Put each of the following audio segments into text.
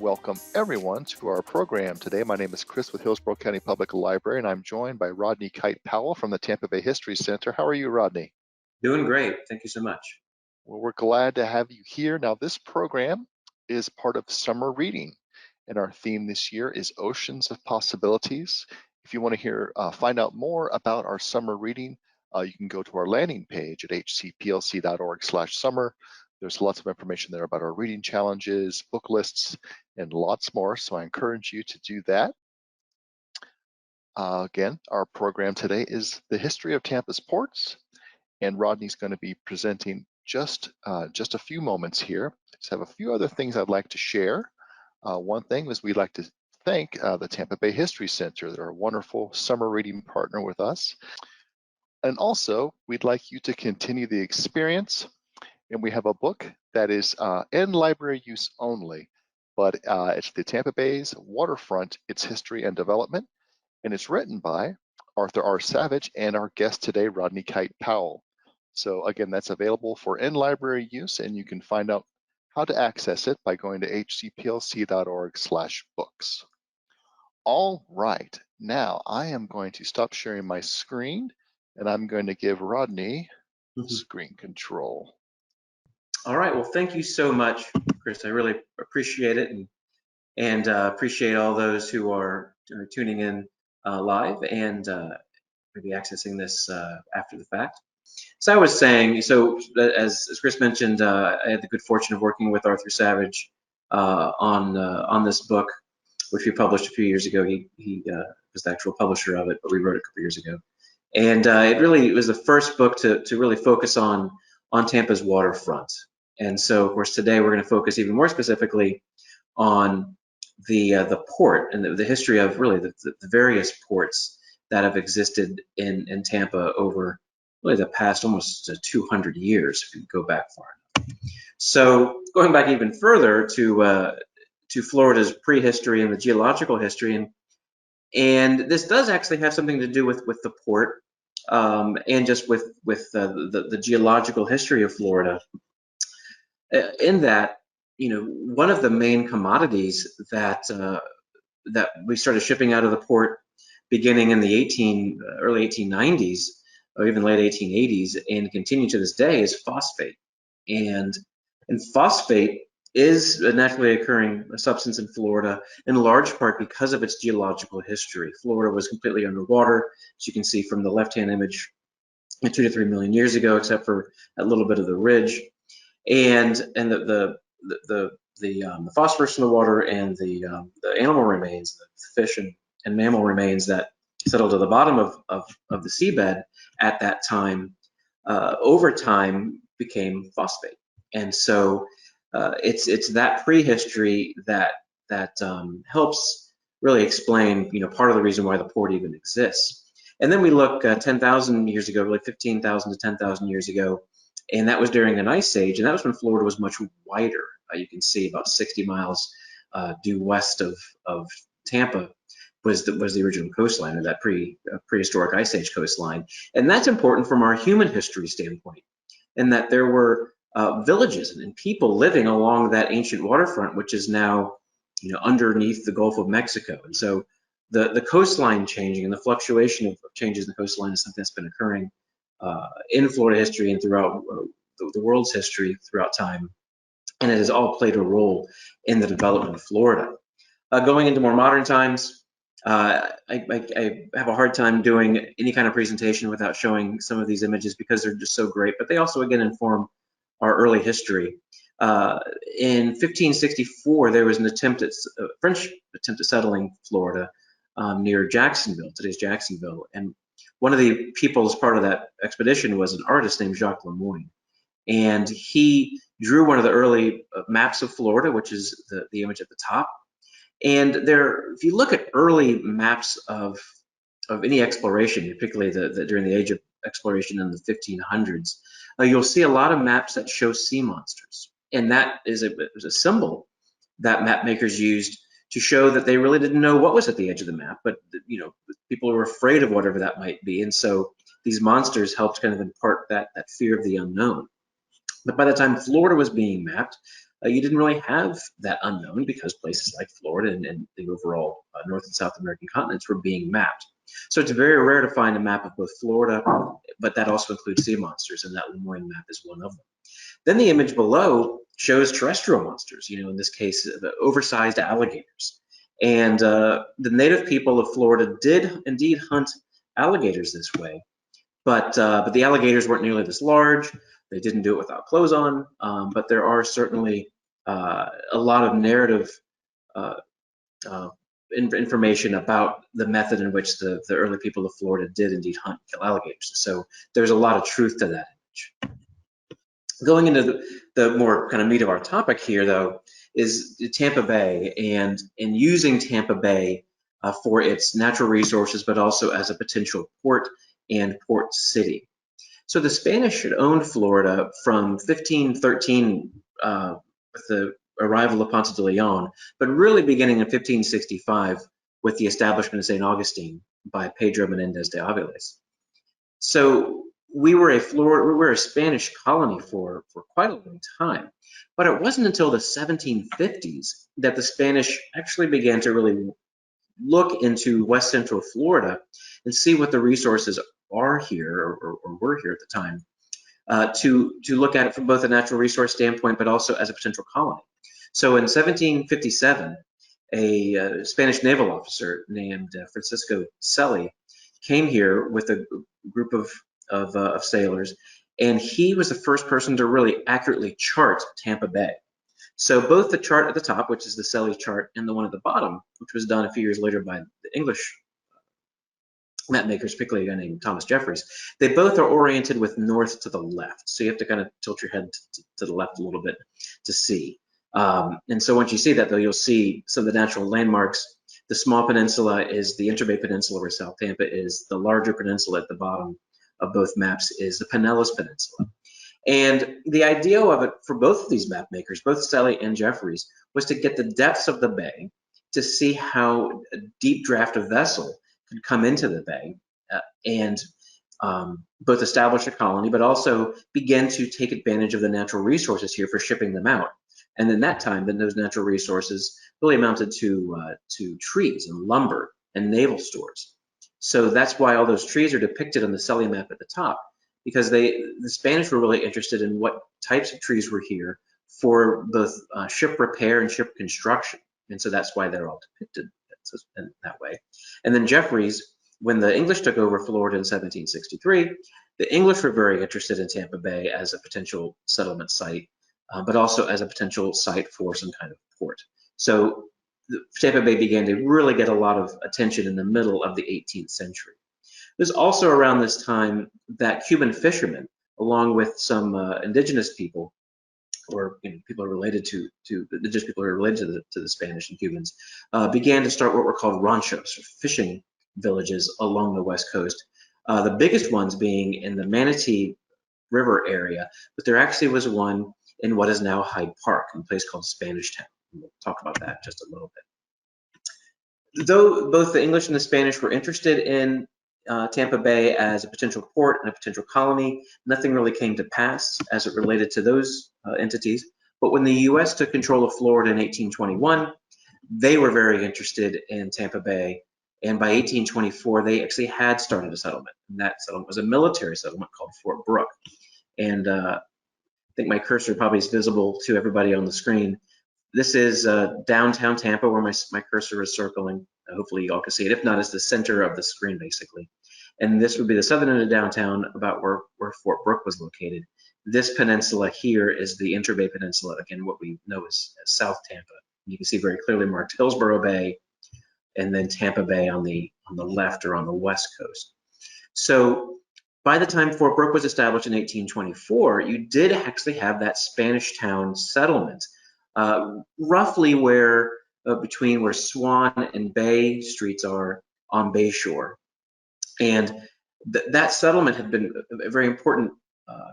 Welcome everyone to our program today. My name is Chris with Hillsborough County Public Library, and I'm joined by Rodney Kite-Powell from the Tampa Bay History Center. How are you, Rodney? Doing great. Thank you so much. Well, we're glad to have you here. Now, this program is part of summer reading, and our theme this year is Oceans of Possibilities. If you want to find out more about our summer reading, you can go to our landing page at hcplc.org/summer. There's lots of information there about our reading challenges, book lists, and lots more, so I encourage you to do that. Again, our program today is the history of Tampa's ports, and Rodney's going to be presenting just a few moments here. Just have a few other things I'd like to share. One thing is we'd like to thank the Tampa Bay History Center. They're a wonderful summer reading partner with us. And also, we'd like you to continue the experience. And we have a book that is in library use only, but it's the Tampa Bay's Waterfront, Its History and Development, and it's written by Arthur R. Savage and our guest today, Rodney Kite-Powell. So again, that's available for in-library use, and you can find out how to access it by going to hcplc.org/books. All right, now I am going to stop sharing my screen, and I'm going to give Rodney screen control. All right, well, thank you so much, Chris. I really appreciate it, and appreciate all those who are tuning in live and maybe accessing this after the fact. So I was saying, so as Chris mentioned, I had the good fortune of working with Arthur Savage on this book, which we published a few years ago. He was the actual publisher of it, but we wrote it a couple years ago. And it was the first book to really focus on Tampa's waterfront. And so, of course, today we're going to focus even more specifically on the port and the history of really the various ports that have existed in Tampa over really the past almost 200 years, if you go back far enough. So going back even further to Florida's prehistory and the geological history, and this does actually have something to do with the port and just with the geological history of Florida. In that, one of the main commodities that we started shipping out of the port beginning in the early 1890s or even late 1880s and continue to this day is phosphate. And phosphate is a naturally occurring substance in Florida, in large part because of its geological history. Florida was completely underwater, as you can see from the left-hand image, 2 to 3 million years ago, except for a little bit of the ridge, and the phosphorus in the water and the animal remains, the fish and mammal remains that settled to the bottom of the seabed at that time, over time became phosphate. And so it's that prehistory that helps really explain part of the reason why the port even exists. And then we look 10,000 years ago, really 15,000 to 10,000 years ago, and that was during an ice age, and that was when Florida was much wider. You can see about 60 miles due west of Tampa was the original coastline, or that prehistoric ice age coastline. And that's important from our human history standpoint, in that there were villages and people living along that ancient waterfront, which is now underneath the Gulf of Mexico. And so the coastline changing and the fluctuation of changes in the coastline is something that's been occurring in Florida history and throughout the world's history throughout time. And it has all played a role in the development of Florida. Going into more modern times, I have a hard time doing any kind of presentation without showing some of these images because they're just so great, but they also, again, inform our early history. In 1564, there was a French attempt at settling Florida near Jacksonville, today's Jacksonville. And one of the people as part of that expedition was an artist named Jacques Lemoyne. And he drew one of the early maps of Florida, which is the image at the top. And if you look at early maps of any exploration, particularly during the age of exploration in the 1500s, you'll see a lot of maps that show sea monsters. And that is a symbol that map makers used to show that they really didn't know what was at the edge of the map, but people were afraid of whatever that might be. And so these monsters helped kind of impart that fear of the unknown. But by the time Florida was being mapped, you didn't really have that unknown because places like Florida and the overall North and South American continents were being mapped. So it's very rare to find a map of both Florida, but that also includes sea monsters, and that Lemoyne map is one of them. Then the image below shows terrestrial monsters, in this case, the oversized alligators. And the native people of Florida did indeed hunt alligators this way, but the alligators weren't nearly this large. They didn't do it without clothes on, but there are certainly a lot of narrative uh, uh, information about the method in which the early people of Florida did indeed hunt and kill alligators. So there's a lot of truth to that image. Going into the more kind of meat of our topic here, though, is Tampa Bay and using Tampa Bay for its natural resources, but also as a potential port and port city. So the Spanish had owned Florida from 1513 with the arrival of Ponce de Leon, but really beginning in 1565 with the establishment of St. Augustine by Pedro Menendez de Aviles. So we were a Spanish colony for quite a long time, but it wasn't until the 1750s that the Spanish actually began to really look into West Central Florida and see what the resources are here or were here at the time, to look at it from both a natural resource standpoint, but also as a potential colony. So in 1757, a Spanish naval officer named Francisco Celli came here with a group of sailors, and he was the first person to really accurately chart Tampa Bay. So both the chart at the top, which is the Celli chart, and the one at the bottom, which was done a few years later by the English map makers, particularly a guy named Thomas Jeffries, they both are oriented with north to the left. So you have to kind of tilt your head to the left a little bit to see. And so once you see that, though, you'll see some of the natural landmarks. The small peninsula is the Interbay Peninsula, where South Tampa is. The larger peninsula at the bottom of both maps is the Pinellas Peninsula. And the idea of it for both of these map makers, both Celli and Jeffries, was to get the depths of the bay to see how a deep draft of vessel could come into the bay and both establish a colony, but also begin to take advantage of the natural resources here for shipping them out. And in that time, then those natural resources really amounted to trees and lumber and naval stores. So that's why all those trees are depicted on the Celli map at the top, because the Spanish were really interested in what types of trees were here for both ship repair and ship construction. And so that's why they're all depicted in that way. And then Jeffries, when the English took over Florida in 1763, the English were very interested in Tampa Bay as a potential settlement site, but also as a potential site for some kind of port. So Tampa Bay began to really get a lot of attention in the middle of the 18th century. It was also around this time that Cuban fishermen, along with some indigenous people, or people related to indigenous people who are related to the Spanish and Cubans, began to start what were called ranchos, or fishing villages along the west coast. The biggest ones being in the Manatee River area, but there actually was one in what is now Hyde Park, in a place called Spanish Town. We'll talk about that just a little bit. Though both the English and the Spanish were interested in Tampa Bay as a potential port and a potential colony, nothing really came to pass as it related to those entities. But when the U.S. took control of Florida in 1821, they were very interested in Tampa Bay. And by 1824, they actually had started a settlement. And that settlement was a military settlement called Fort Brooke. And I think my cursor probably is visible to everybody on the screen. This is downtown Tampa, where my cursor is circling. Hopefully you all can see it. If not, it's the center of the screen, basically. And this would be the southern end of downtown, about where Fort Brooke was located. This peninsula here is the Interbay Peninsula, again, what we know as South Tampa. You can see very clearly marked Hillsborough Bay, and then Tampa Bay on the left or on the west coast. So by the time Fort Brooke was established in 1824, you did actually have that Spanish town settlement, roughly where between where Swan and Bay streets are on Bay Shore. And that settlement had been a very important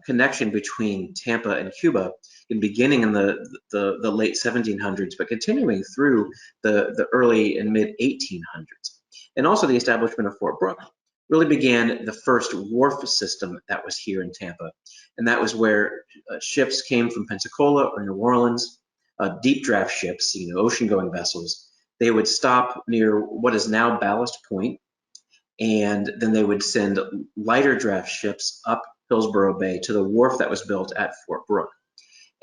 connection between Tampa and Cuba, beginning in the late 1700s, but continuing through the early and mid 1800s. And also the establishment of Fort Brooke really began the first wharf system that was here in Tampa. And that was where ships came from Pensacola or New Orleans, deep draft ships, ocean-going vessels, they would stop near what is now Ballast Point, and then they would send lighter draft ships up Hillsborough Bay to the wharf that was built at Fort Brooke.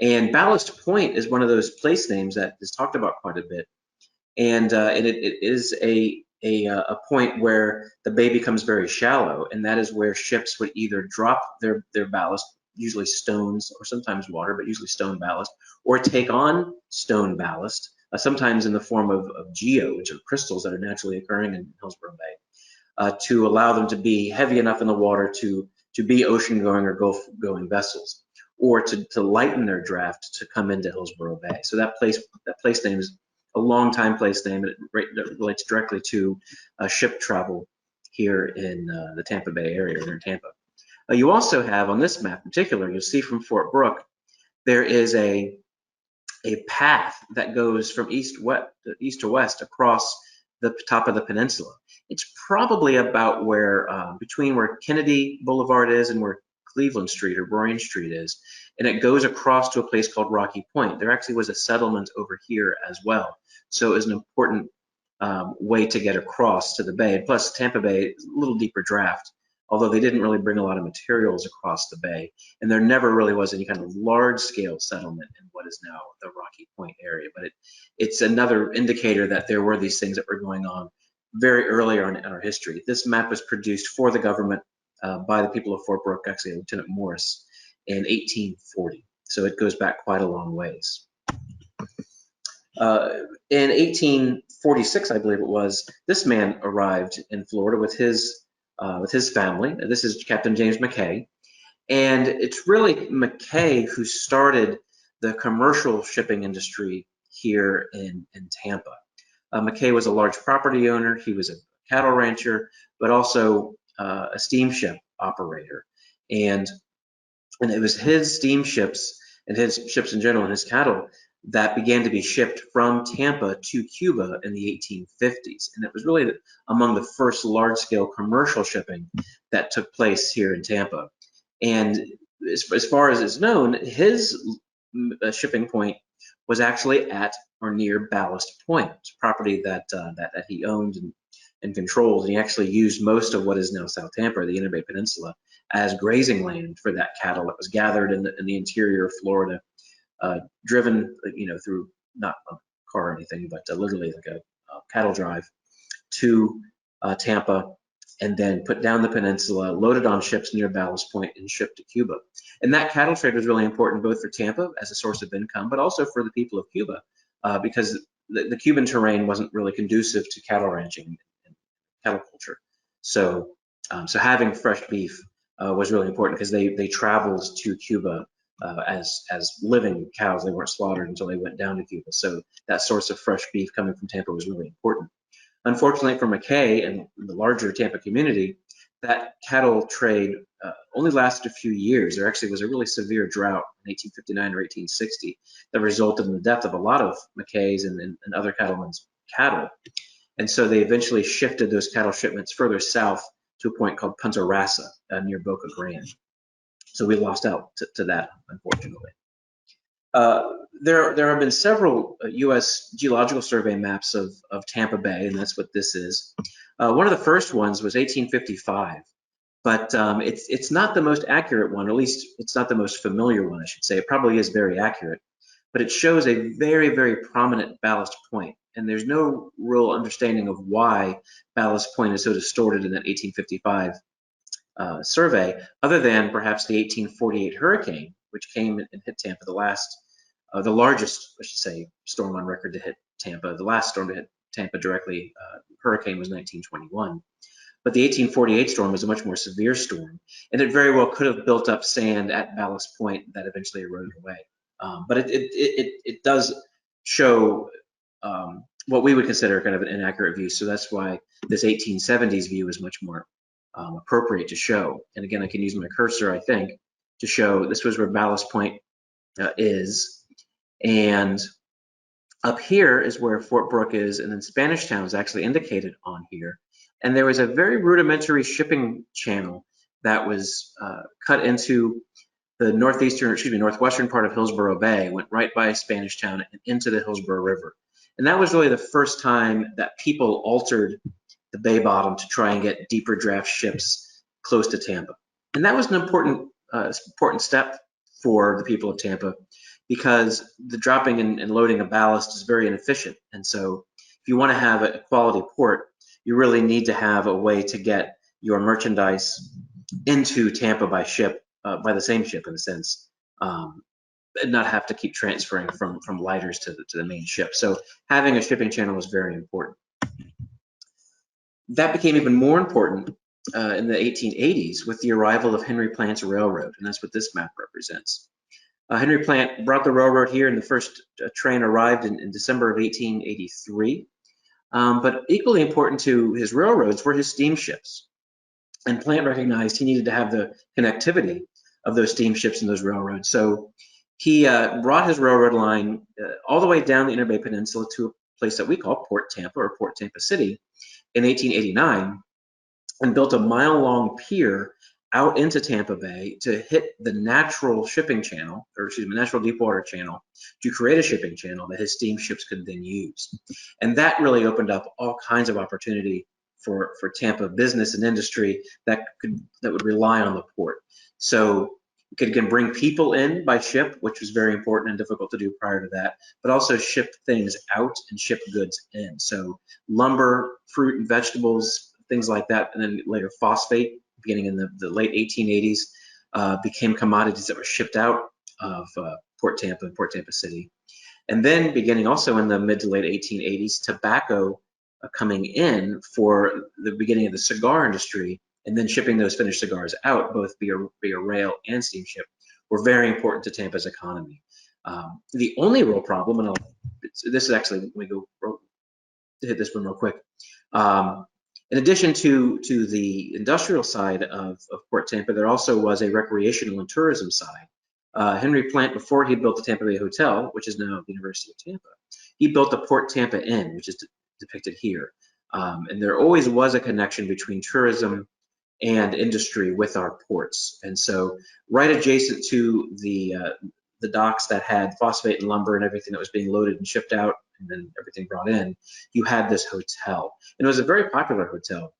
And Ballast Point is one of those place names that is talked about quite a bit, and it is a point where the bay becomes very shallow, and that is where ships would either drop their ballast, usually stones or sometimes water, but usually stone ballast, or take on stone ballast, sometimes in the form of geo, which are crystals that are naturally occurring in Hillsborough Bay, to allow them to be heavy enough in the water to be ocean-going or Gulf-going vessels, or to lighten their draft to come into Hillsborough Bay. So that place name is a long-time place name, and it relates directly to ship travel here in the Tampa Bay area, or in Tampa. You also have, on this map in particular, you'll see from Fort Brooke, there is a path that goes from east to west across the top of the peninsula. It's probably about between where Kennedy Boulevard is and where Cleveland Street or Borain Street is, and it goes across to a place called Rocky Point. There actually was a settlement over here as well, so it was an important way to get across to the bay. And plus, Tampa Bay is a little deeper draft, although they didn't really bring a lot of materials across the bay, and there never really was any kind of large-scale settlement in what is now the Rocky Point area. But it's another indicator that there were these things that were going on very early on in our history. This map was produced for the government by the people of Fort Brooke, actually Lieutenant Morris, in 1840. So it goes back quite a long ways. In 1846, I believe it was, this man arrived in Florida with his family. This is Captain James McKay, and it's really McKay who started the commercial shipping industry here in Tampa. McKay was a large property owner. He was a cattle rancher, but also a steamship operator, and it was his steamships and his ships in general and his cattle that began to be shipped from Tampa to Cuba in the 1850s. And it was really among the first large-scale commercial shipping that took place here in Tampa. And as far as is known, his shipping point was actually at or near Ballast Point, property that he owned and controlled. And he actually used most of what is now South Tampa, the Inner Bay Peninsula, as grazing land for that cattle that was gathered in the interior of Florida, driven, through not a car or anything, but literally like a cattle drive to Tampa, and then put down the peninsula, loaded on ships near Ballast Point, and shipped to Cuba. And that cattle trade was really important both for Tampa as a source of income, but also for the people of Cuba, because the Cuban terrain wasn't really conducive to cattle ranching and cattle culture. So having fresh beef was really important, because they traveled to Cuba as living cows. They weren't slaughtered until they went down to Cuba. So that source of fresh beef coming from Tampa was really important. Unfortunately for McKay and the larger Tampa community, that cattle trade only lasted a few years. There actually was a really severe drought in 1859 or 1860 that resulted in the death of a lot of McKay's and other cattlemen's cattle. And so they eventually shifted those cattle shipments further south to a point called Punta Rasa near Boca Grande. So we lost out to that, unfortunately. There have been several U.S. Geological Survey maps of Tampa Bay, and that's what this is. One of the first ones was 1855, but it's not the most accurate one, or at least it's not the most familiar one, I should say. It probably is very accurate, but it shows a very, very prominent Ballast Point, and there's no real understanding of why Ballast Point is so distorted in that 1855 survey, other than perhaps the 1848 hurricane, which came and hit Tampa, the largest, I should say, storm on record to hit Tampa. The last storm to hit Tampa directly, hurricane, was 1921. But the 1848 storm was a much more severe storm, and it very well could have built up sand at Ballast Point that eventually eroded away. But it does show what we would consider kind of an inaccurate view. So that's why this 1870s view is much more appropriate to show. And again, I can use my cursor, I think, to show this was where Ballast Point is. And up here is where Fort Brooke is, and then Spanish Town is actually indicated on here. And there was a very rudimentary shipping channel that was cut into the northwestern part of Hillsborough Bay went right by Spanish Town and into the Hillsborough River. And that was really the first time that people altered the bay bottom to try and get deeper draft ships close to Tampa. And that was an important step for the people of Tampa, because the dropping and loading of ballast is very inefficient. And so if you want to have a quality port, you really need to have a way to get your merchandise into Tampa by ship, by the same ship in a sense, and not have to keep transferring from lighters to the main ship. So having a shipping channel is very important. That became even more important in the 1880s with the arrival of Henry Plant's railroad, and that's what this map represents. Henry Plant brought the railroad here, and the first train arrived in December of 1883. But equally important to his railroads were his steamships. And Plant recognized he needed to have the connectivity of those steamships and those railroads. So he brought his railroad line all the way down the Inner Bay Peninsula to a place that we call Port Tampa, or Port Tampa City, in 1889, and built a mile-long pier out into Tampa Bay to hit the natural shipping channel, or excuse me, natural deep water channel, to create a shipping channel that his steamships could then use. And that really opened up all kinds of opportunity for Tampa business and industry that would rely on the port. So you could again bring people in by ship, which was very important and difficult to do prior to that, but also ship things out and ship goods in. So lumber, fruit and vegetables, things like that, and then later phosphate, beginning in the late 1880s, became commodities that were shipped out of Port Tampa and Port Tampa City. And then beginning also in the mid to late 1880s, tobacco coming in for the beginning of the cigar industry, and then shipping those finished cigars out, both via rail and steamship, were very important to Tampa's economy. The only real problem, and this is actually, let me go hit this one real quick. In addition to the industrial side of Port Tampa, there also was a recreational and tourism side. Henry Plant, before he built the Tampa Bay Hotel, which is now the University of Tampa, he built the Port Tampa Inn, which is depicted here. And there always was a connection between tourism and industry with our ports. And so right adjacent to the docks that had phosphate and lumber and everything that was being loaded and shipped out and then everything brought in, you had this hotel. And it was a very popular hotel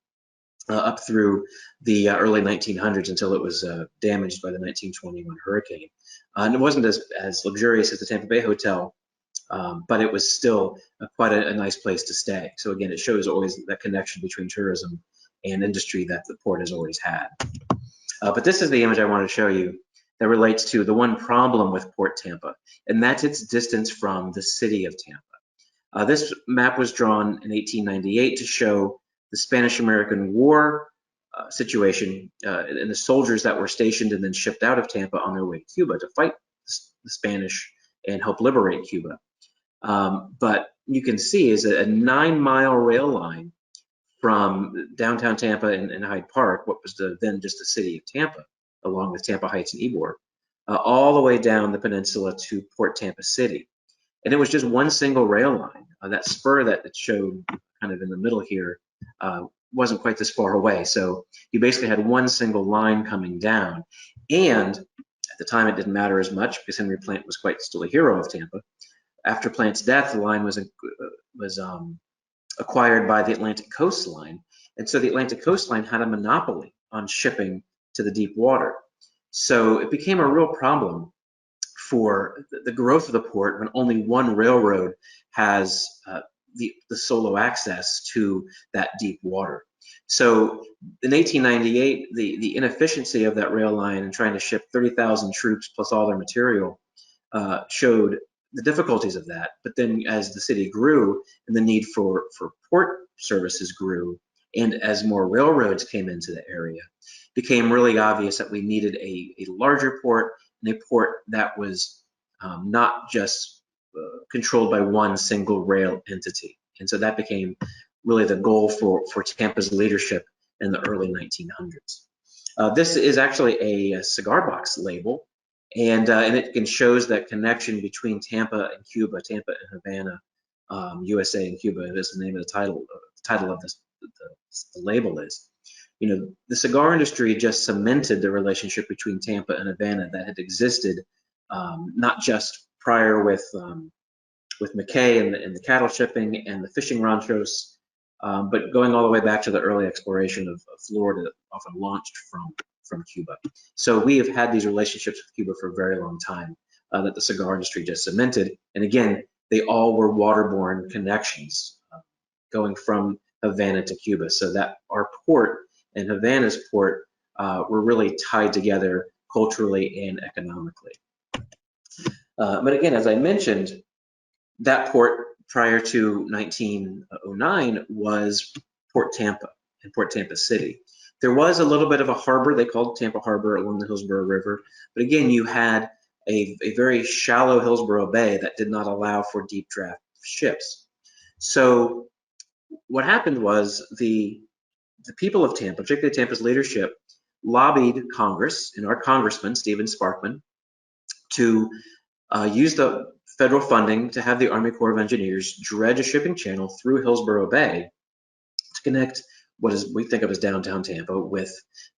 up through the early 1900s until it was damaged by the 1921 hurricane. And it wasn't as luxurious as the Tampa Bay Hotel, but it was still quite a nice place to stay. So again, it shows always that connection between tourism and industry that the port has always had. But this is the image I want to show you that relates to the one problem with Port Tampa, and that's its distance from the city of Tampa. This map was drawn in 1898 to show the Spanish-American War situation and the soldiers that were stationed and then shipped out of Tampa on their way to Cuba to fight the Spanish and help liberate Cuba. But you can see is a 9-mile rail line from downtown Tampa and Hyde Park, what was then just the city of Tampa, along with Tampa Heights and Ybor, all the way down the peninsula to Port Tampa City. And it was just one single rail line. That spur that it showed kind of in the middle here wasn't quite this far away. So you basically had one single line coming down. And at the time, it didn't matter as much because Henry Plant was quite still a hero of Tampa. After Plant's death, the line was acquired by the Atlantic Coast Line. And so the Atlantic Coast Line had a monopoly on shipping to the deep water. So it became a real problem for the growth of the port when only one railroad has the solo access to that deep water. So in 1898, the inefficiency of that rail line and trying to ship 30,000 troops plus all their material showed the difficulties of that. But then as the city grew and the need for port services grew, and as more railroads came into the area, it became really obvious that we needed a larger port, and a port that was not just controlled by one single rail entity. And so that became really the goal for Tampa's leadership in the early 1900s. This is actually a cigar box label, and it shows that connection between Tampa and Cuba, Tampa and Havana, USA and Cuba is the name of the title of this, the label is. the cigar industry just cemented the relationship between Tampa and Havana that had existed, not just prior with McKay and the cattle shipping and the fishing ranchos, but going all the way back to the early exploration of Florida that often launched from Cuba. So we have had these relationships with Cuba for a very long time that the cigar industry just cemented. And again, they all were waterborne connections going from Havana to Cuba. So that our port and Havana's port were really tied together culturally and economically. But again, as I mentioned, that port prior to 1909 was Port Tampa and Port Tampa City. There was a little bit of a harbor they called Tampa Harbor along the Hillsborough River, but again, you had a very shallow Hillsborough Bay that did not allow for deep draft ships. So what happened was the people of Tampa, particularly Tampa's leadership, lobbied Congress and our congressman, Stephen Sparkman, to use the federal funding to have the Army Corps of Engineers dredge a shipping channel through Hillsborough Bay to connect what we think of as downtown Tampa with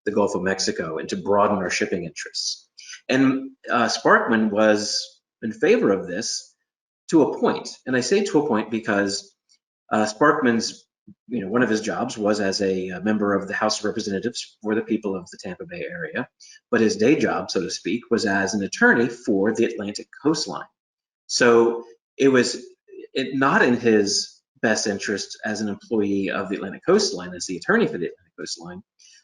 the Gulf of Mexico and to broaden our shipping interests. And Sparkman was in favor of this to a point. And I say to a point because Sparkman's, one of his jobs was as a member of the House of Representatives for the people of the Tampa Bay area, but his day job, so to speak, was as an attorney for the Atlantic coastline. So it was not in his best interest as an employee of the Atlantic coastline, as the attorney for the Atlantic coastline,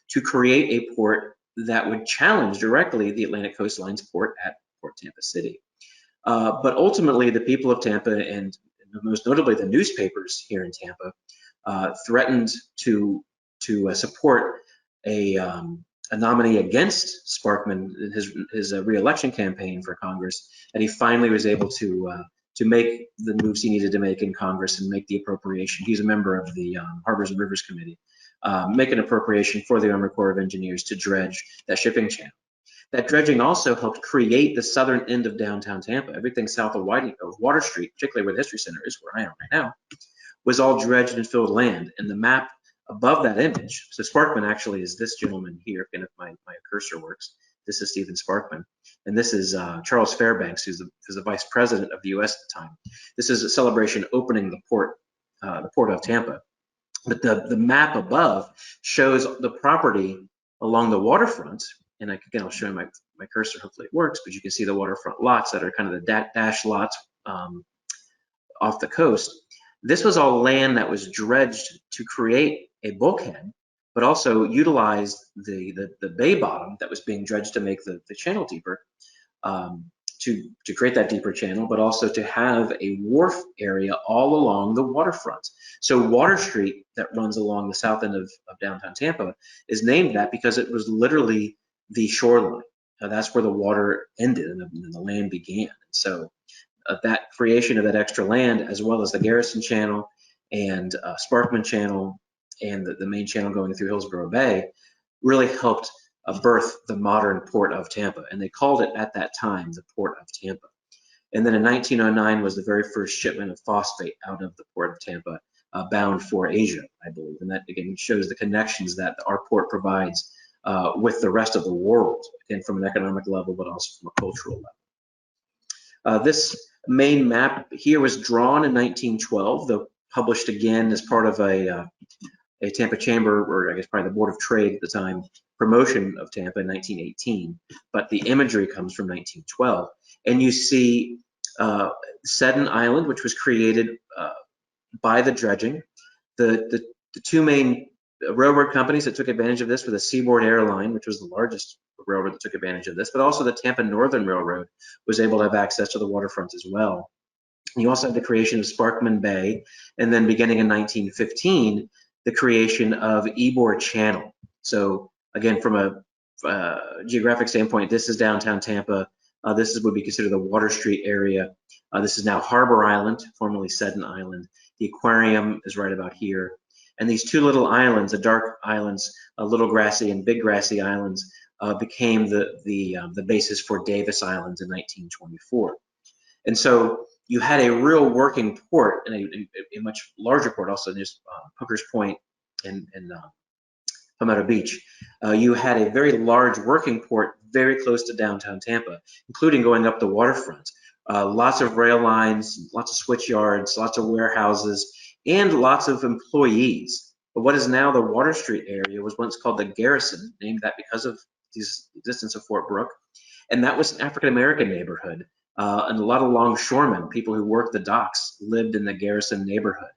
to create a port that would challenge directly the Atlantic coastline's port at Port Tampa City. But ultimately, the people of Tampa and most notably the newspapers here in Tampa threatened to support a nominee against Sparkman in his re-election campaign for Congress, and he finally was able to make the moves he needed to make in Congress and make the appropriation. He's a member of the Harbors and Rivers Committee, make an appropriation for the Army Corps of Engineers to dredge that shipping channel. That dredging also helped create the southern end of downtown Tampa. Everything south of Water Street, particularly where the History Center is, where I am right now, was all dredged and filled land. And the map above that image, so Sparkman actually is this gentleman here, and if my cursor works, this is Stephen Sparkman. And this is Charles Fairbanks, who's the vice president of the U.S. at the time. This is a celebration opening the Port of Tampa. But the map above shows the property along the waterfront. And again, I'll show you my cursor, hopefully it works, but you can see the waterfront lots that are kind of the dash lots off the coast. This was all land that was dredged to create a bulkhead, but also utilized the bay bottom that was being dredged to make the channel deeper, to create that deeper channel, but also to have a wharf area all along the waterfront. So Water Street that runs along the south end of downtown Tampa is named that because it was literally the shoreline. That's where the water ended and the land began. So that creation of that extra land, as well as the Garrison Channel and Sparkman Channel and the main channel going through Hillsborough Bay, really helped birth the modern Port of Tampa. And they called it at that time the Port of Tampa. And then in 1909 was the very first shipment of phosphate out of the Port of Tampa, bound for Asia, I believe. And that again shows the connections that our port provides with the rest of the world, again, from an economic level, but also from a cultural level. This main map here was drawn in 1912, though published again as part of a Tampa Chamber, or I guess probably the Board of Trade at the time, promotion of Tampa in 1918. But the imagery comes from 1912. And you see Seddon Island, which was created by the dredging. The two main railroad companies that took advantage of this were the Seaboard Airline, which was the largest railroad that took advantage of this, but also the Tampa Northern Railroad was able to have access to the waterfront as well. You also had the creation of Sparkman Bay, and then beginning in 1915, the creation of Ybor Channel. So again, from a geographic standpoint, this is downtown Tampa. This would be considered the Water Street area. This is now Harbor Island, formerly Seddon Island. The aquarium is right about here. And these two little islands, the dark islands, Little Grassy and Big Grassy Islands, became the basis for Davis Islands in 1924. And so you had a real working port and a much larger port, also just Hooker's Point and Palmetto Beach, you had a very large working port very close to downtown Tampa, including going up the waterfront. Lots of rail lines, lots of switch yards, lots of warehouses, and lots of employees. But what is now the Water Street area was once called the Garrison, named that because of the existence of Fort Brooke. And that was an African-American neighborhood. And a lot of longshoremen, people who worked the docks, lived in the Garrison neighborhood.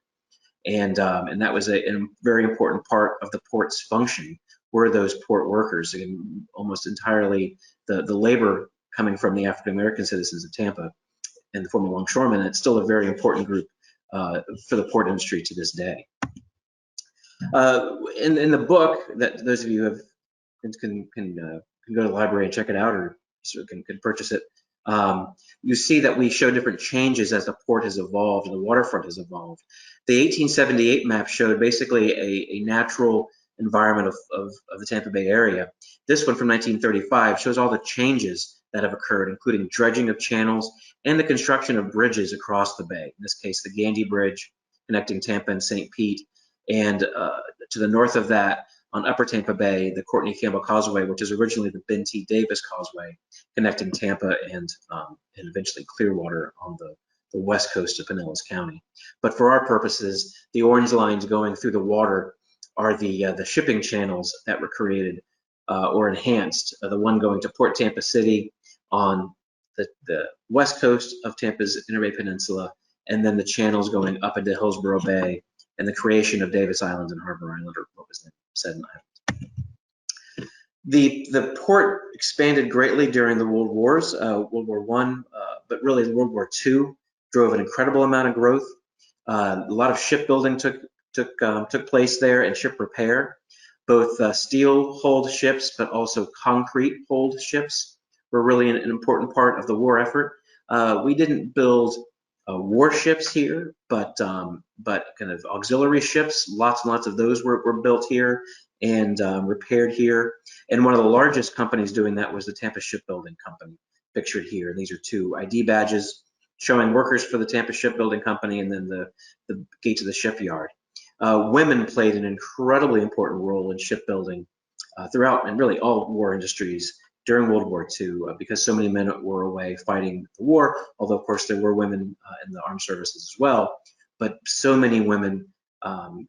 And that was a very important part of the port's function, were those port workers, and almost entirely the labor coming from the African-American citizens of Tampa in the form of longshoremen. And it's still a very important group for the port industry to this day. In the book that those of you have can go to the library and check it out, or can purchase it, you see that we show different changes as the port has evolved and the waterfront has evolved. The 1878 map showed basically a natural environment of the Tampa Bay area. This one from 1935 shows all the changes that have occurred, including dredging of channels and the construction of bridges across the bay. In this case, the Gandy Bridge connecting Tampa and St. Pete, and to the north of that, on Upper Tampa Bay, the Courtney Campbell Causeway, which is originally the Ben T. Davis Causeway, connecting Tampa and eventually Clearwater on the west coast of Pinellas County. But for our purposes, the orange lines going through the water are the shipping channels that were created or enhanced. The one going to Port Tampa City on the west coast of Tampa's Inner Bay Peninsula, and then the channels going up into Hillsborough Bay, and the creation of Davis Island and Harbor Island, or what was said in Island. The port expanded greatly during the World Wars, World War I, but really World War II drove an incredible amount of growth. A lot of shipbuilding took place there, and ship repair. Both steel-hulled ships, but also concrete-hulled ships were really an important part of the war effort. We didn't build warships here, but kind of auxiliary ships. Lots and lots of those were built here and repaired here. And one of the largest companies doing that was the Tampa Shipbuilding Company, pictured here. And these are two ID badges showing workers for the Tampa Shipbuilding Company, and then the gates of the shipyard. Women played an incredibly important role in shipbuilding throughout, and really all war industries during World War II, because so many men were away fighting the war, although of course there were women in the armed services as well, but so many women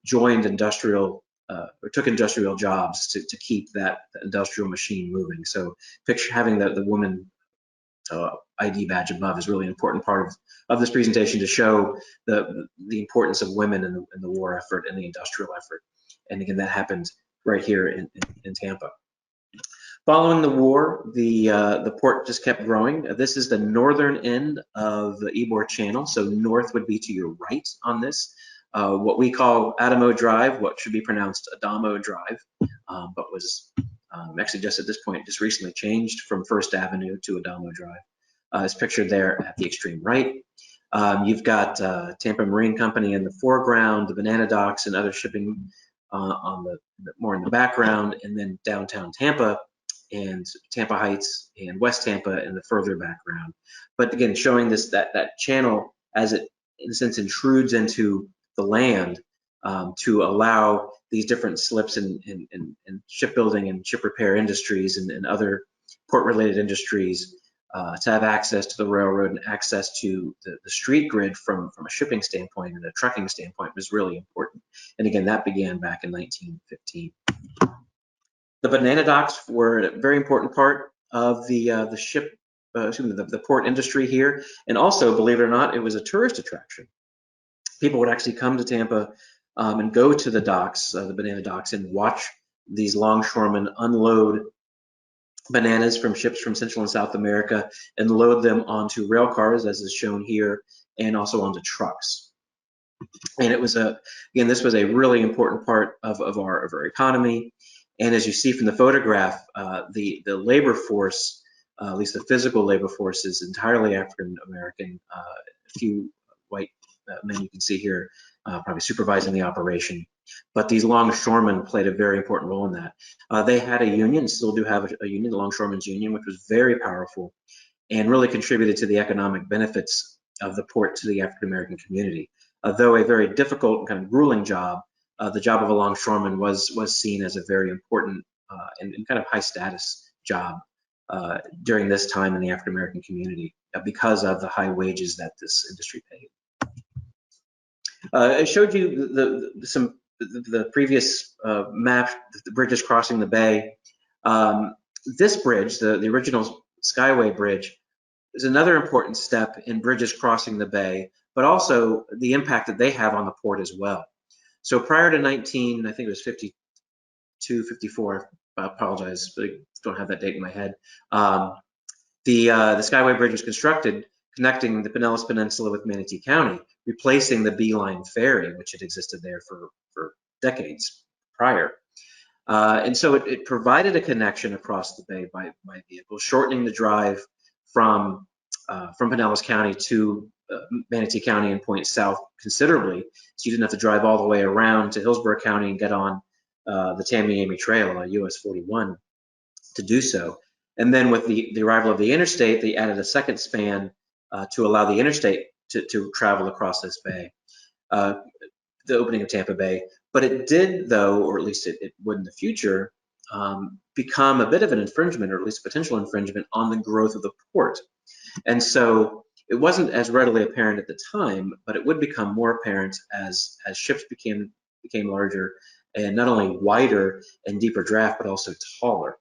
joined industrial or took industrial jobs to keep that industrial machine moving. So picture having the woman ID badge above is really an important part of this presentation, to show the importance of women in the war effort and the industrial effort. And again, that happened right here in Tampa. Following the war, the port just kept growing. This is the northern end of the Ybor Channel, so north would be to your right on this. What we call Adamo Drive, what should be pronounced Adamo Drive, but was actually just at this point just recently changed from First Avenue to Adamo Drive. It's pictured there at the extreme right. You've got Tampa Marine Company in the foreground, the banana docks and other shipping more in the background, and then downtown Tampa and Tampa Heights and West Tampa in the further background. But again, showing this that channel as it in a sense intrudes into the land to allow these different slips in shipbuilding and ship repair industries and other port-related industries to have access to the railroad and access to the street grid from a shipping standpoint and a trucking standpoint was really important. And again, that began back in 1915. The banana docks were a very important part of the port industry here, and also, believe it or not, it was a tourist attraction. People would actually come to Tampa and go to the docks, the banana docks, and watch these longshoremen unload bananas from ships from Central and South America and load them onto rail cars, as is shown here, and also onto trucks. And it was again, this was a really important part of our economy. And as you see from the photograph, the labor force, at least the physical labor force, is entirely African American. A few white men you can see here probably supervising the operation. But these longshoremen played a very important role in that. They had a union, still do have a union, the Longshoremen's Union, which was very powerful and really contributed to the economic benefits of the port to the African American community. Though a very difficult and kind of grueling job, the job of a longshoreman was seen as a very important and kind of high status job during this time in the African American community because of the high wages that this industry paid. I showed you the previous map, the bridges crossing the bay. This bridge, the original Skyway Bridge, is another important step in bridges crossing the bay, but also the impact that they have on the port as well. So prior to I think it was 52, 54, I apologize, but I don't have that date in my head. The Skyway Bridge was constructed connecting the Pinellas Peninsula with Manatee County, replacing the Beeline Ferry, which had existed there for decades prior. And so it provided a connection across the bay by vehicle, shortening the drive from Pinellas County to Manatee County and point south considerably, so you didn't have to drive all the way around to Hillsborough County and get on the Tamiami Trail, US 41, to do so. And then with the arrival of the interstate, they added a second span to allow the interstate to travel across this bay, the opening of Tampa Bay. But it did, though, or at least it would in the future, become a bit of an infringement, or at least potential infringement, on the growth of the port. And so it wasn't as readily apparent at the time, but it would become more apparent as ships became larger and not only wider and deeper draft, but also taller.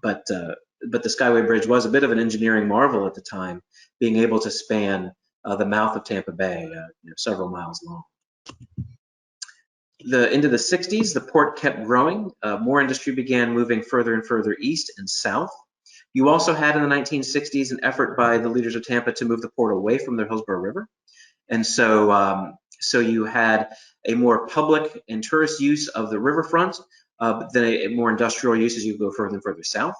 But the Skyway Bridge was a bit of an engineering marvel at the time, being able to span the mouth of Tampa Bay, several miles long. Into the 60s, the port kept growing. More industry began moving further and further east and south. You also had in the 1960s an effort by the leaders of Tampa to move the port away from the Hillsborough River. And so, so you had a more public and tourist use of the riverfront, but then a more industrial use as you go further and further south.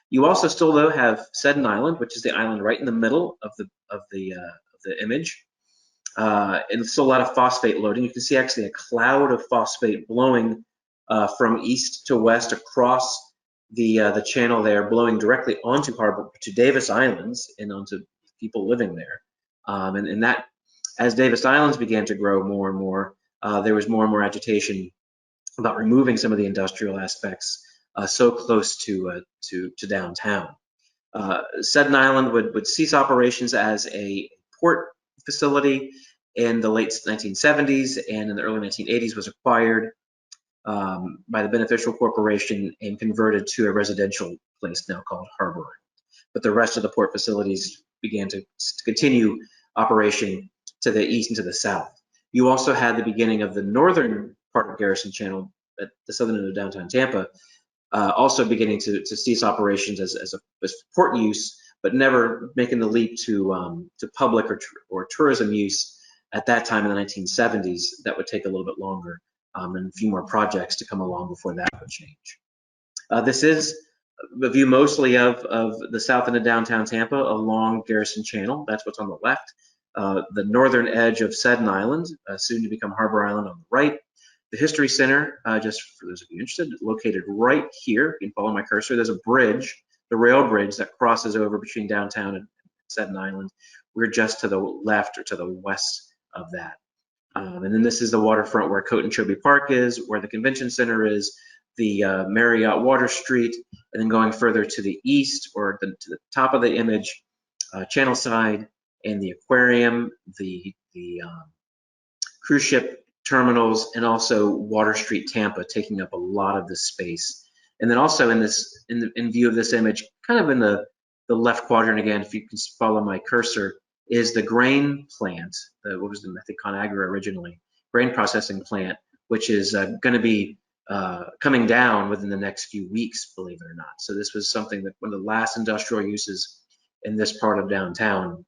You also still, though, have Seddon Island, which is the island right in the middle of the image. And still a lot of phosphate loading. You can see actually a cloud of phosphate blowing from east to west across the channel there, blowing directly onto harbor, to Davis Islands and onto people living there. And that, as Davis Islands began to grow more and more, there was more and more agitation about removing some of the industrial aspects so close to downtown. Seddon Island would cease operations as a port facility in the late 1970s, and in the early 1980s was acquired by the beneficial corporation and converted to a residential place now called Harbor. But the rest of the port facilities began to continue operation to the east and to the south. You also had the beginning of the northern part of Garrison Channel at the southern end of downtown Tampa, also beginning to cease operations as port use, but never making the leap to public or tourism use at that time in the 1970s. That would take a little bit longer, and a few more projects to come along before that would change. This is a view mostly of the south end of downtown Tampa along Garrison Channel. That's what's on the left. The northern edge of Seddon Island, soon to become Harbor Island, on the right. The History Center, just for those of you interested, located right here. You can follow my cursor. There's a bridge, the rail bridge that crosses over between downtown and Seddon Island. We're just to the left or to the west of that. And then this is the waterfront where Cote and Chobe Park is, where the convention center is, the Marriott Water Street, and then going further to the east or to the top of the image, Channel Side and the aquarium, the cruise ship terminals, and also Water Street Tampa taking up a lot of this space. And then also in view of this image, kind of in the left quadrant again, if you can follow my cursor, is the grain plant, what was the, I think, ConAgra originally, grain processing plant, which is going to be coming down within the next few weeks, believe it or not. So this was something that one of the last industrial uses in this part of downtown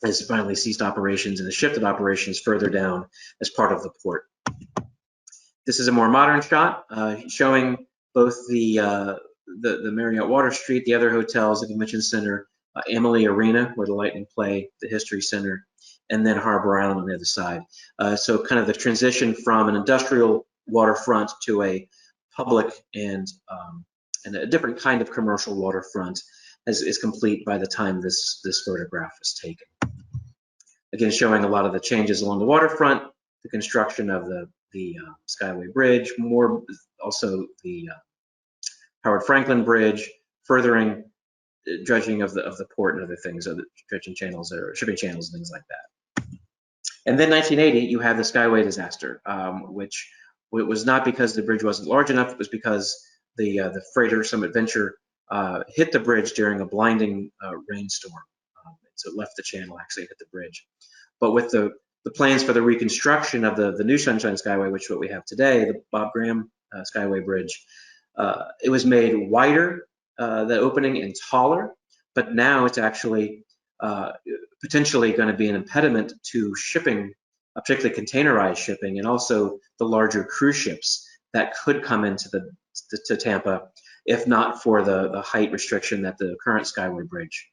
has finally ceased operations and has shifted operations further down as part of the port. This is a more modern shot showing both the Marriott Water Street, the other hotels, the convention center, Amalie Arena, where the Lightning play, the History Center, and then Harbor Island on the other side. So kind of the transition from an industrial waterfront to a public and a different kind of commercial waterfront is complete by the time this photograph is taken. Again, showing a lot of the changes along the waterfront, the construction of the the Skyway Bridge, more also the Howard Franklin Bridge, furthering dredging of the port and other things, other dredging channels or shipping channels and things like that. And then 1980, you have the Skyway disaster, which was not because the bridge wasn't large enough. It was because the freighter Summit Venture hit the bridge during a blinding rainstorm. So it left the channel, actually hit the bridge. But with the plans for the reconstruction of the new Sunshine Skyway, which is what we have today, the Bob Graham Skyway Bridge, it was made wider, the opening, and taller, but now it's actually potentially going to be an impediment to shipping, particularly containerized shipping, and also the larger cruise ships that could come into to Tampa, if not for the height restriction that the current Skyway Bridge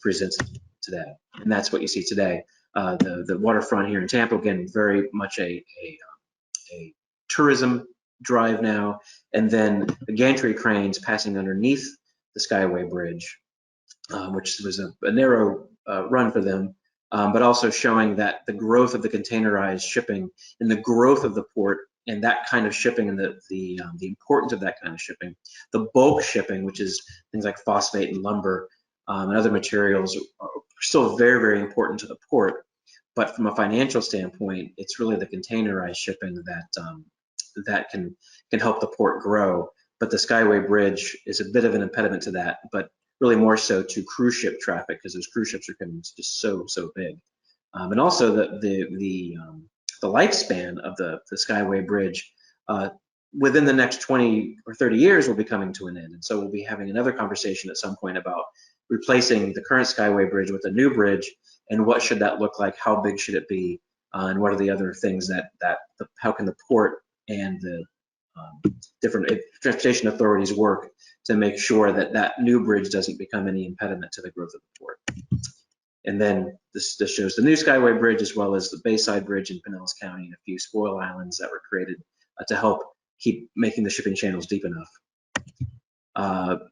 presents today. And that's what you see today. The waterfront here in Tampa, again, very much a tourism drive now, and then the gantry cranes passing underneath the Skyway Bridge, which was a narrow run for them, but also showing that the growth of the containerized shipping and the growth of the port and that kind of shipping and the importance of that kind of shipping, the bulk shipping, which is things like phosphate and lumber and other materials, are still very, very important to the port. But from a financial standpoint, it's really the containerized shipping that can help the port grow. But the Skyway Bridge is a bit of an impediment to that, but really more so to cruise ship traffic, because those cruise ships are coming just so big. And also the lifespan of the Skyway Bridge within the next 20 or 30 years will be coming to an end. And so we'll be having another conversation at some point about replacing the current Skyway Bridge with a new bridge, and what should that look like, how big should it be, and what are the other things how can the port and the different transportation authorities work to make sure that that new bridge doesn't become any impediment to the growth of the port. And then this shows the new Skyway Bridge, as well as the Bayside Bridge in Pinellas County and a few spoil islands that were created to help keep making the shipping channels deep enough.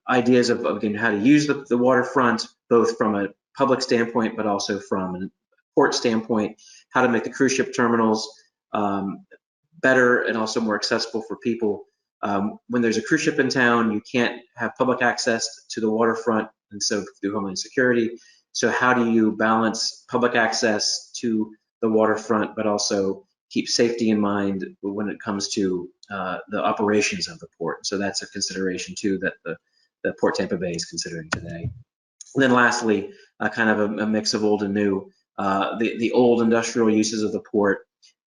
Ideas of, again, how to use the waterfront, both from a public standpoint, but also from a port standpoint, how to make the cruise ship terminals better and also more accessible for people. When there's a cruise ship in town, you can't have public access to the waterfront, and so through Homeland Security. So how do you balance public access to the waterfront, but also keep safety in mind when it comes to the operations of the port? So that's a consideration too that the Port Tampa Bay is considering today. And then lastly, kind of a mix of old and new, the old industrial uses of the port,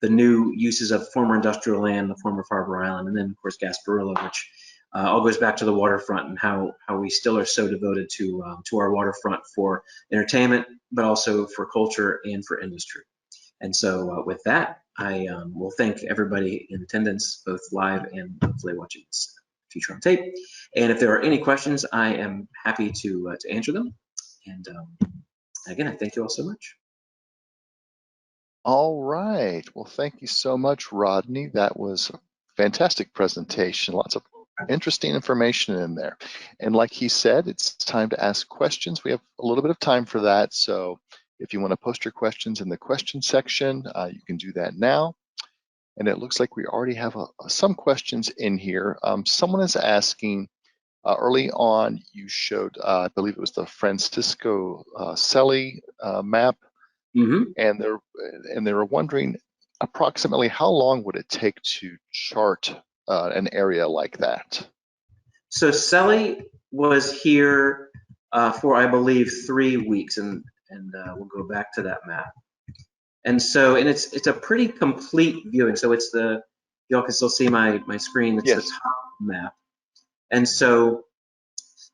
the new uses of former industrial land, the former Harbor Island, and then of course Gasparilla, which all goes back to the waterfront and how we still are so devoted to our waterfront for entertainment, but also for culture and for industry. And so with that, I will thank everybody in attendance, both live and hopefully watching this future on tape. And if there are any questions, I am happy to answer them. And again, I thank you all so much. All right. Well, thank you so much, Rodney. That was a fantastic presentation. Lots of interesting information in there. And like he said, it's time to ask questions. We have a little bit of time for that. So if you want to post your questions in the question section, you can do that now. And it looks like we already have some questions in here. Someone is asking, early on, you showed, I believe it was the Francisco Selly map. Mm-hmm. And they were wondering approximately how long would it take to chart an area like that? So Selly was here for, I believe, 3 weeks, and we'll go back to that map. And so, and it's a pretty complete viewing. So it's y'all can still see my screen. It's yes. The top map. And so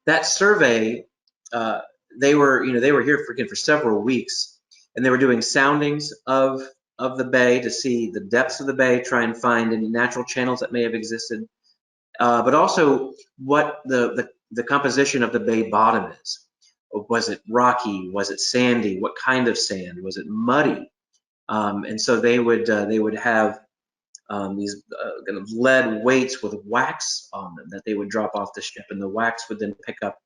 that survey, they were here for several weeks. And they were doing soundings of the bay to see the depths of the bay, try and find any natural channels that may have existed, but also what the composition of the bay bottom is. Was it rocky? Was it sandy? What kind of sand? Was it muddy? And so they would have these kind of lead weights with wax on them that they would drop off the ship, and the wax would then pick up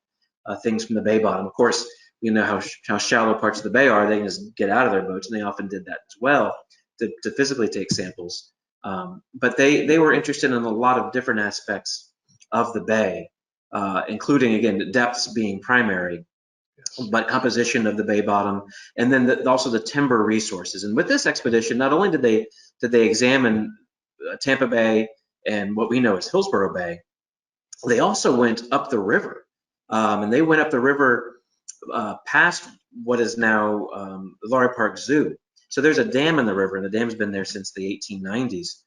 things from the bay bottom. Of course, you know how shallow parts of the bay are. They can just get out of their boats, and they often did that as well to physically take samples. But they were interested in a lot of different aspects of the bay, including, again, the depths being primary, Yes. but composition of the bay bottom, and then also the timber resources. And with this expedition, not only did they examine Tampa Bay and what we know as Hillsborough Bay, they also went up the river, and they went up the river past what is now the Laurie Park Zoo. So there's a dam in the river, and the dam's been there since the 1890s.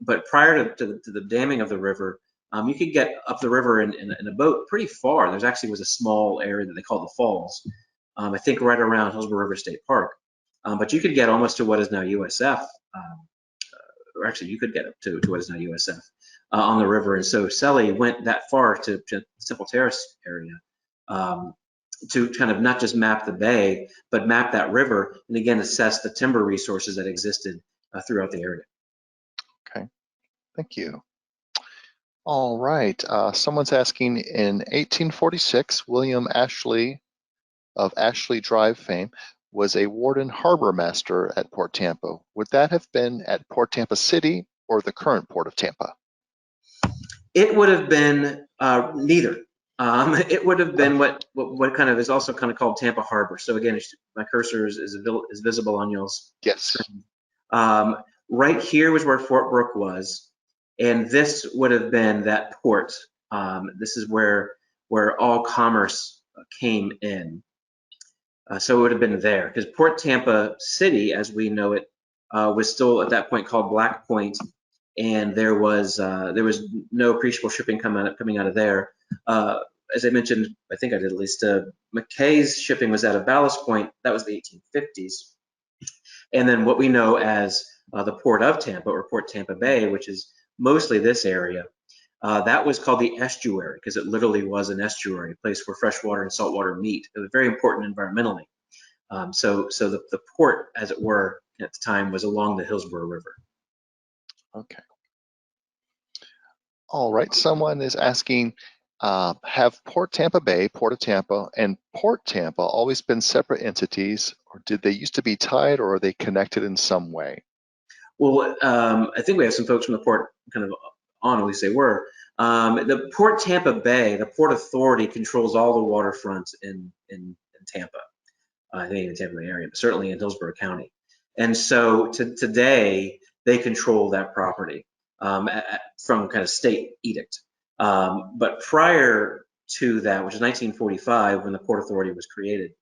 But prior to the damming of the river, you could get up the river in a boat pretty far. There's actually was a small area that they call the Falls, I think right around Hillsborough River State Park. But you could get almost to what is now USF, or actually you could get up to what is now USF on the river. And so Selly went that far to Simple Terrace area, to kind of not just map the bay, but map that river, and again assess the timber resources that existed throughout the area. Okay, thank you. All right, someone's asking, in 1846, William Ashley of Ashley Drive fame was a warden harbor master at Port Tampa. Would that have been at Port Tampa City or the current Port of Tampa? It would have been neither. It would have been what kind of is also kind of called Tampa Harbor. So again, my cursor is visible on y'all's Yes. screen. Right here was where Fort Brooke was, and this would have been that port. This is where all commerce came in. So it would have been there, because Port Tampa City, as we know it, was still at that point called Black Point, and there was no appreciable shipping coming out of there. As I mentioned, I think I did at least. McKay's shipping was out of Ballast Point. That was the 1850s, and then what we know as the Port of Tampa, or Port Tampa Bay, which is mostly this area. That was called the estuary because it literally was an estuary, a place where freshwater and saltwater meet. It was very important environmentally. So the port, as it were, at the time was along the Hillsborough River. Okay. All right, someone is asking, have Port Tampa Bay, Port of Tampa, and Port Tampa always been separate entities, or did they used to be tied, or are they connected in some way? Well, I think we have some folks from the port kind of on, at least they were. The Port Tampa Bay, the Port Authority controls all the waterfront in Tampa. I think in the Tampa Bay area, but certainly in Hillsborough County. And so today they control that property from kind of state edict. But prior to that, which is 1945, when the Port Authority was created,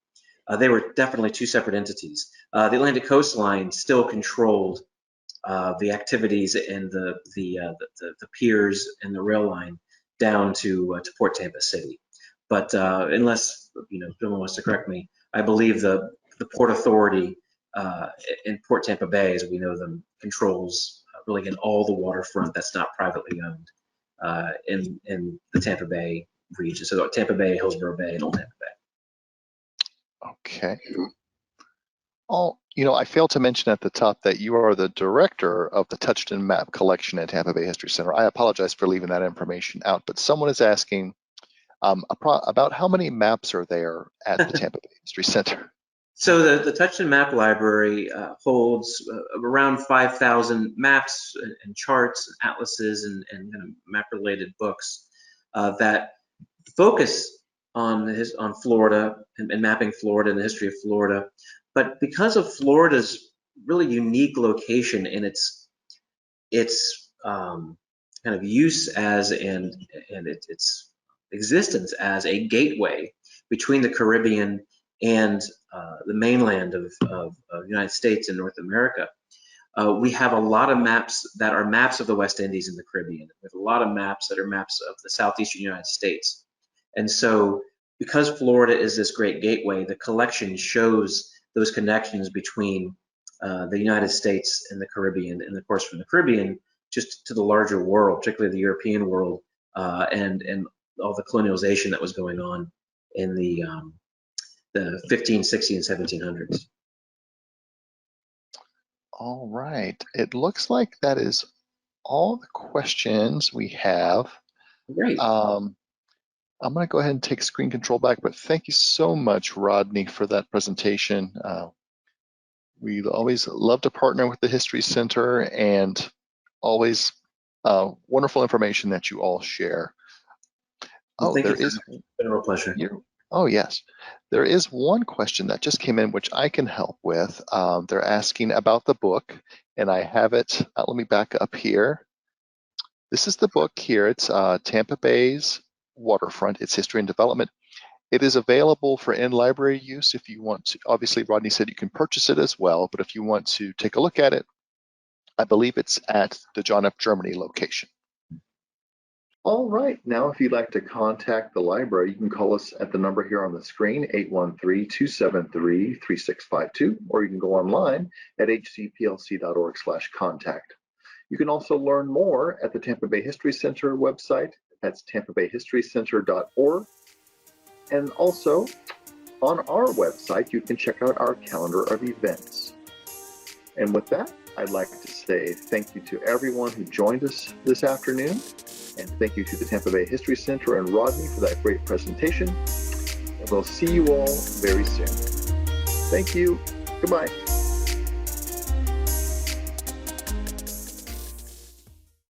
they were definitely two separate entities. The Atlantic Coastline still controlled the activities and the piers and the rail line down to Port Tampa City. But unless someone wants to correct me, I believe the Port Authority in Port Tampa Bay, as we know them, controls really in all the waterfront that's not privately owned in the Tampa Bay region. So Tampa Bay, Hillsborough Bay, and Old Tampa Bay. Okay. I failed to mention at the top that you are the director of the Touched Map collection at Tampa Bay History Center. I apologize for leaving that information out, but someone is asking about how many maps are there at the Tampa Bay History Center? So the Touched Map Library holds around 5,000 maps and charts, and atlases, and kind of map-related books that focus on Florida and mapping Florida and the history of Florida. But because of Florida's really unique location in its kind of use as and its existence as a gateway between the Caribbean and the mainland of the United States and North America. We have a lot of maps that are maps of the West Indies and the Caribbean. We have a lot of maps that are maps of the southeastern United States. And so because Florida is this great gateway, the collection shows those connections between the United States and the Caribbean, and of course from the Caribbean just to the larger world, particularly the European world, and all the colonialization that was going on in the 15, 16, and 1700s. All right. It looks like that is all the questions we have. Great. I'm going to go ahead and take screen control back, but thank you so much, Rodney, for that presentation. We always love to partner with the History Center, and always wonderful information that you all share. Well, Oh, thank you there so is much. It's been a real pleasure. oh yes, there is one question that just came in which I can help with. They're asking about the book, and I have it. Let me back up here. This is the book here. It's Tampa Bay's Waterfront, its history and development. It is available for in-library use if you want to. Obviously, Rodney said you can purchase it as well, but if you want to take a look at it, I believe it's at the John F. Germany location. All right, now if you'd like to contact the library, you can call us at the number here on the screen, 813-273-3652, or you can go online at hcplc.org/contact. You can also learn more at the Tampa Bay History Center website. That's tampabayhistorycenter.org. And also on our website, you can check out our calendar of events. And with that, I'd like to say thank you to everyone who joined us this afternoon. And thank you to the Tampa Bay History Center and Rodney for that great presentation. And we'll see you all very soon. Thank you. Goodbye.